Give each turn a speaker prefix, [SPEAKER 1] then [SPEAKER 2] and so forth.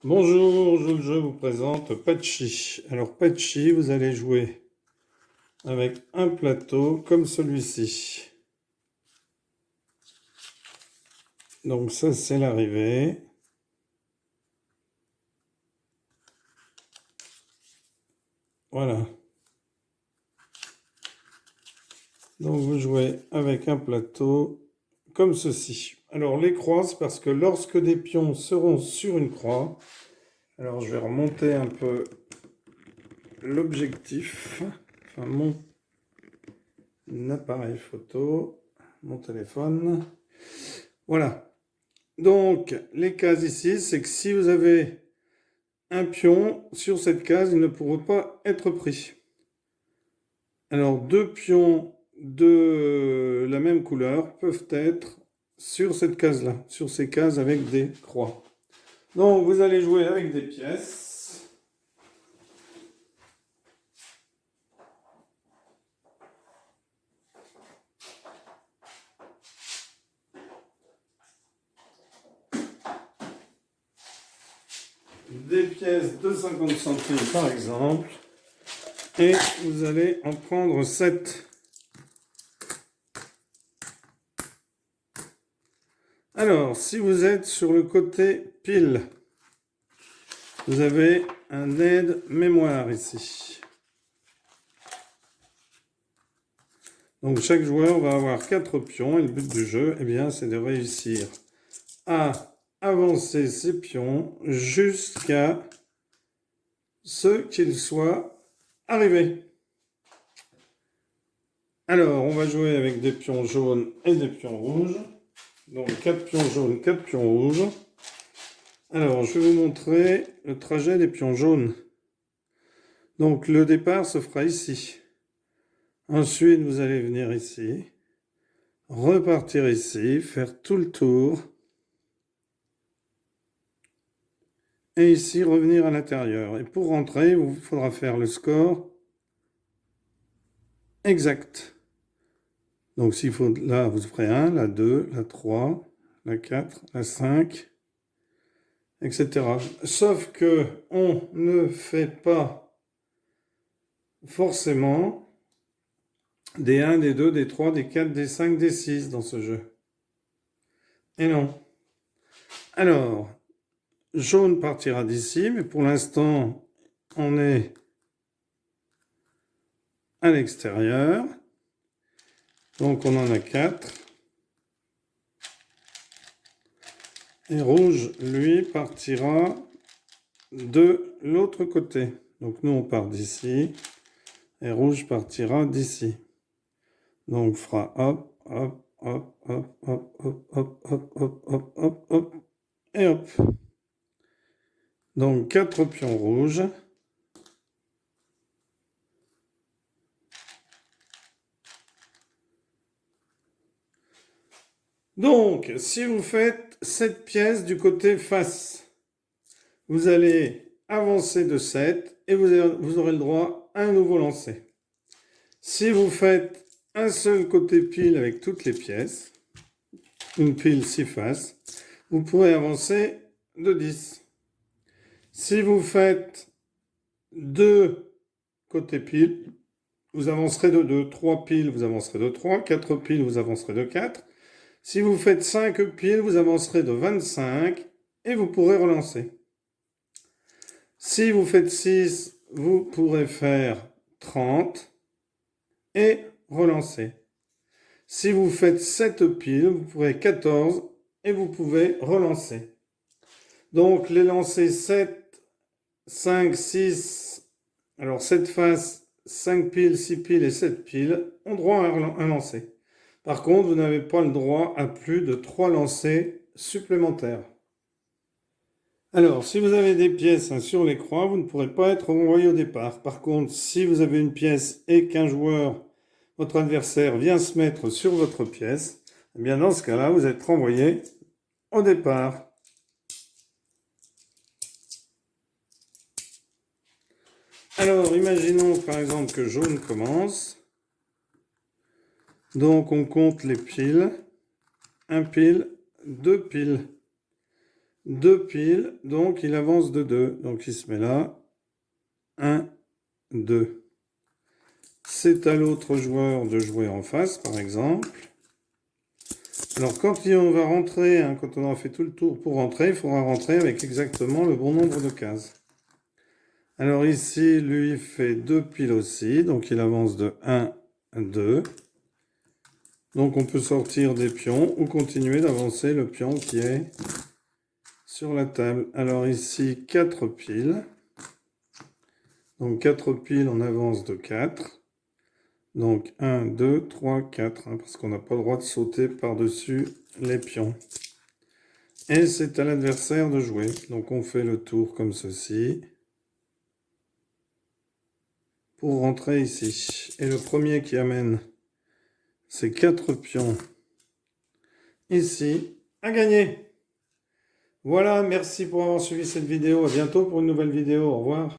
[SPEAKER 1] Bonjour, je vous présente Patchy. Alors Patchy, vous allez jouer avec un plateau comme celui-ci. Donc ça c'est l'arrivée. Voilà. Donc vous jouez avec un plateau comme ceci. Alors les croix, c'est parce que lorsque des pions seront sur une croix, alors je vais remonter un peu l'objectif, enfin mon appareil photo, mon téléphone. Voilà. Donc, les cases ici, c'est que si vous avez un pion sur cette case, il ne pourra pas être pris. Alors, deux pions de la même couleur peuvent être sur cette case-là, sur ces cases avec des croix. Donc, vous allez jouer avec des pièces. Des pièces de 50 centimes par exemple. Et vous allez en prendre 7. Alors, si vous êtes sur le côté pile, vous avez un aide-mémoire ici. Donc chaque joueur va avoir 4 pions et le but du jeu, eh bien, c'est de réussir à avancer ses pions jusqu'à ce qu'ils soient arrivés. Alors, on va jouer avec des pions jaunes et des pions rouges. Donc 4 pions jaunes, 4 pions rouges. Alors, je vais vous montrer le trajet des pions jaunes. Donc le départ se fera ici. Ensuite, vous allez venir ici, repartir ici, faire tout le tour. Et ici, revenir à l'intérieur. Et pour rentrer, il vous faudra faire le score exact. Donc s'il faut, là, vous ferez 1, la 2, la 3, la 4, la 5, etc. Sauf que on ne fait pas forcément des 1, des 2, des 3, des 4, des 5, des 6 dans ce jeu. Et non. Alors, jaune partira d'ici, mais pour l'instant, on est à l'extérieur. Donc on en a 4. Et rouge, lui, partira de l'autre côté. Donc nous, on part d'ici. Et rouge partira d'ici. Donc on fera hop, hop, hop, hop, hop, hop, hop, hop, hop, hop, hop, hop, et hop. Donc 4 pions rouges. Donc, si vous faites cette pièce du côté face, vous allez avancer de 7 et vous aurez le droit à un nouveau lancer. Si vous faites un seul côté pile avec toutes les pièces, une pile 6 faces, vous pourrez avancer de 10. Si vous faites 2 côtés piles, vous avancerez de 2. 3 piles, vous avancerez de 3. 4 piles, vous avancerez de 4. Si vous faites 5 piles, vous avancerez de 25 et vous pourrez relancer. Si vous faites 6, vous pourrez faire 30 et relancer. Si vous faites 7 piles, vous pourrez 14 et vous pouvez relancer. Donc les lancers 7, 5, 6, alors 7 faces, 5 piles, 6 piles et 7 piles ont droit à un lancer. Par contre, vous n'avez pas le droit à plus de 3 lancers supplémentaires. Alors, si vous avez des pièces sur les croix, vous ne pourrez pas être renvoyé au départ. Par contre, si vous avez une pièce et qu'un joueur, votre adversaire, vient se mettre sur votre pièce, eh bien dans ce cas-là, vous êtes renvoyé au départ. Alors, imaginons par exemple que jaune commence. Donc, on compte les piles. 1 pile, 2 piles. 2 piles, donc il avance de 2. Donc il se met là. 1, 2. C'est à l'autre joueur de jouer en face, par exemple. Alors quand on va rentrer, hein, quand on aura fait tout le tour pour rentrer, il faudra rentrer avec exactement le bon nombre de cases. Alors ici, lui fait 2 piles aussi, donc il avance de 1, 2. Donc on peut sortir des pions ou continuer d'avancer le pion qui est sur la table. Alors ici, 4 piles. Donc 4 piles, on avance de 4. Donc 1, 2, 3, 4, hein, parce qu'on n'a pas le droit de sauter par-dessus les pions. Et c'est à l'adversaire de jouer. Donc on fait le tour comme ceci. Pour rentrer ici. Et le premier qui amène ces 4 pions ici a gagné. Voilà, merci pour avoir suivi cette vidéo. À bientôt pour une nouvelle vidéo. Au revoir.